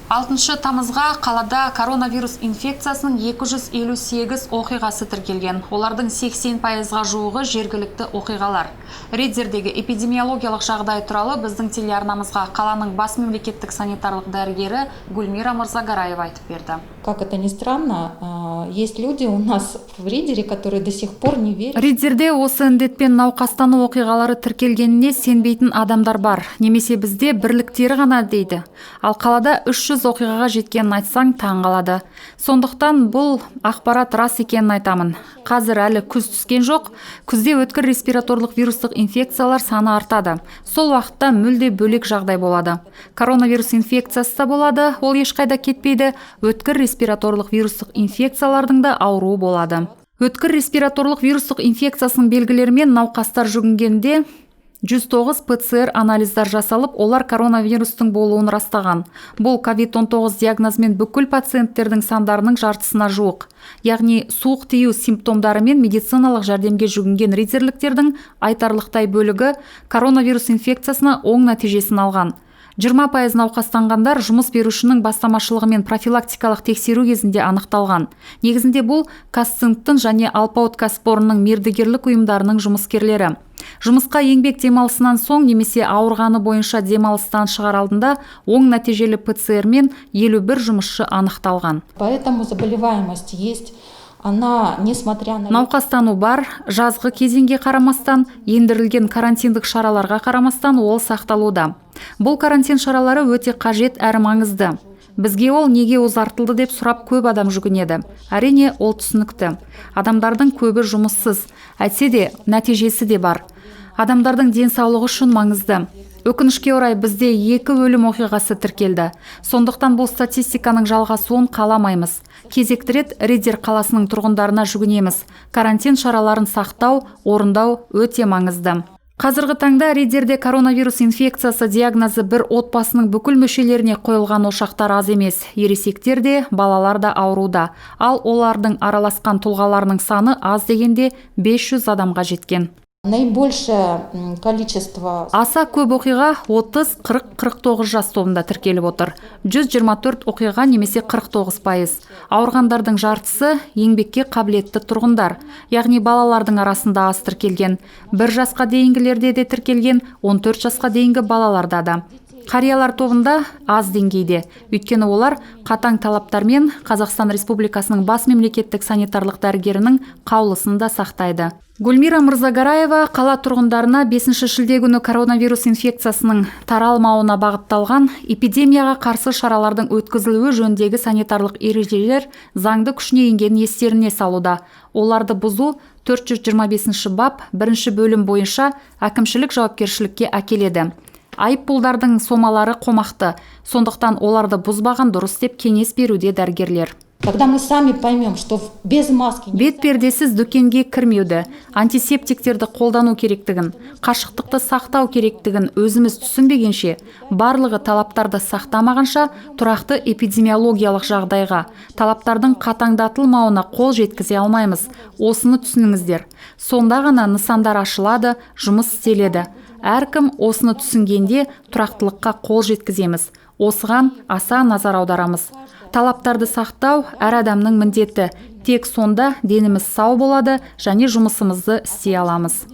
6 тамызға қалада коронавирус инфекциясының 258 оқиғасы тіркелген. Олардың 80%-ға жуығы жергілікті оқиғалар. Риддердегі эпидемиологиялық жағдай туралы біздің телеарнамызға қаланың бас мемлекеттік санитарлық дәрігері Гульмира Мырзагараева айтып берді. Как это ни странно, есть люди у нас в Риддере, которые до сих пор не верят. Риддерде осы індетпен науқастану оқиғалары тіркелгеніне сенбейтін адамдар бар. Немесе бізде бірліктері ғана дейді. Ал қалада 300 оқиғаға жеткенін айтсаң таң қалады. Сондықтан бұл ақпарат рас екенін айтамын. Қазір әлі күз түскен жоқ. Күзде өткір респираторлық вирустық инфекциялар саны артады. Сол уақытта мүлде бөлек жағдай болады. Коронавирус инфекциясы да болады, ол ешқайда кетпейді. Өткір респираторлық вирустық инфекциялардың да ауруы болады. Өткір респираторлық вирустық инфекциясының белгілерімен науқастар жүгінгенде 109 ПЦР анализдар жасалып, олар коронавирустың болуын растаған. Бұл COVID-19 диагнозымен бүкіл пациенттердің сандарының жартысына жуық. Яғни суық тию симптомдарымен медициналық жәрдемге жүгінген риддерліктердің айтарлықтай бөлігі коронавирус инфекциясына оң нәтижесін алған. 20% науқастанғандар жұмыс берушінің бастамашылығымен профилактикалық тексеру кезінде анықталған. Негізінде бұл Казцинктің және Алпауыт кәсіпорнының мердігерлік ұйымдарының жұмыскерлері. Жұмысқа еңбек демалысынан соң немесе ауырғаны бойынша демалыстан шығар алдында оң нәтижелі ПЦР мен 51 жұмысшы анықталған. Поэтому заболеваемость есть. Науқастану бар, жазғы кезеңге қарамастан, ендірілген карантиндік шараларға қарамастан ол сақталуда. Бұл карантин шаралары өте қажет әрі маңызды. Бізге ол неге ұзартылды деп сұрап көп адам жүгінеді. Әрине, ол түсінікті. Адамдардың көбі жұмыссыз, әйтсе де нәтижесі де бар. Адамдардың денсаулығы үшін маңызды. Өкінішке орай бізде 2 өлім оқиғасы тіркелді. Сондықтан бұл статистиканың жалғасуын қаламаймыз. Кезекті рет Риддер қаласының тұрғындарына жүгінеміз. Карантин шараларын сақтау, орындау өте маңызды. Қазіргі таңда Риддерде коронавирус инфекциясы диагнозы бір отбасының бүкіл мүшелеріне қойылған ошақтар аз емес. Ересектер де, балалар да ауруда. Ал олардың араласқан тұлғаларының саны аз дегенде 500 адамға жеткен. Наибольшее количество... Аса көп оқиға 30-40-49 жас тобында тіркеліп отыр. 124 оқиға немесе 49%. Ауырғандардың жартысы еңбекке қабілетті тұрғындар. Яғни балалардың арасында аз тіркелген. 1 жасқа дейінгілерде де тіркелген, 14 жасқа дейінгі балаларда да. Қариялар тобында аз деңгейде. Өйткені олар қатаң талаптармен Қазақстан Республикасының бас мемлекеттік санитарлық дәрігерінің қаулысын да сақтайды. Гульмира Мырзагараева қала тұрғындарына 5 шілде күні коронавирус инфекциясының таралмауына бағытталған эпидемияға қарсы шаралардың өткізілуі жөніндегі санитарлық ережелер заңды күшіне енгенін естеріне салуда. Оларды бұзу 425 бап 1 бөлім бойынша әкімшілік жауапкершілікке әкеледі. Айыппұлдардың сомалары қомақты, сондықтан оларды бұзбаған дұрыс деп кеңес беруде дәрігерлер. Когда мы сами поймем, что без маски... Бет пердесіз дүкенге кірмеуді, антисептиктерді қолдану керектігін, қашықтықты сақтау керектігін өзіміз түсінбегенше, барлығы талаптарды сақтамағанша тұрақты эпидемиологиялық жағдайға, талаптардың қатаңдатылмауына қол жеткізе алмаймыз. Осыны түсініңіздер. Сонда ғана нысандар ашылады, жұмыс істеледі. Әркім осыны түсінгенде тұрақтылыққа қол жеткіземіз. Осыған аса назар аударамыз. Талаптарды сақтау әр адамның міндеті. Тек сонда деніміз сау болады және жұмысымызды істей аламыз.